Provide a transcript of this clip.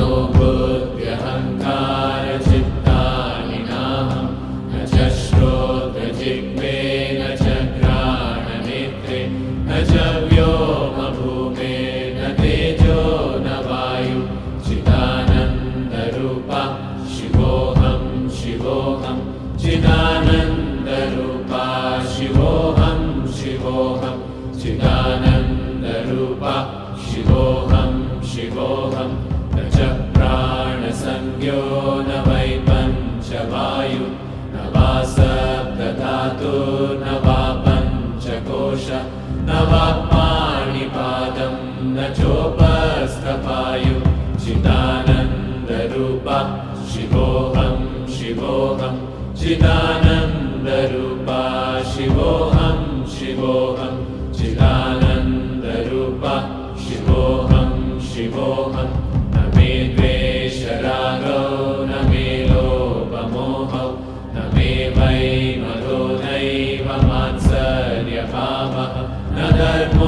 मनोबुद्ध्यहङ्कारचित्तानि नाहं न च श्रोत्रजिह्वे न च घ्राणनेत्रे न च व्योमभूमेर्न तेजो न वायु चिदानन्दरूपा शिवोऽहं शिवोऽहं चिदानन्दरूपा शिवोऽहं शिवोऽहं चिदानन्दरूपा शिवोऽहं शिवोऽहं न च प्राणसंज्ञो न वै पञ्चवायु न वा सप्तधातुर्न वा पञ्चकोश न वा पाणिपादं न चोपस्थपायु चिदानन्दरूपा शिवोऽहं शिवोऽहं चिदानन्दरूपा शिवोऽहं शिवोऽहं चिदानन्दरूपा शिवोऽहं शिवोऽहं न मे द्वेषरागौ न मे लोभमोहौ न मे वै मदो नैव मात्सर्यभावः न धर्म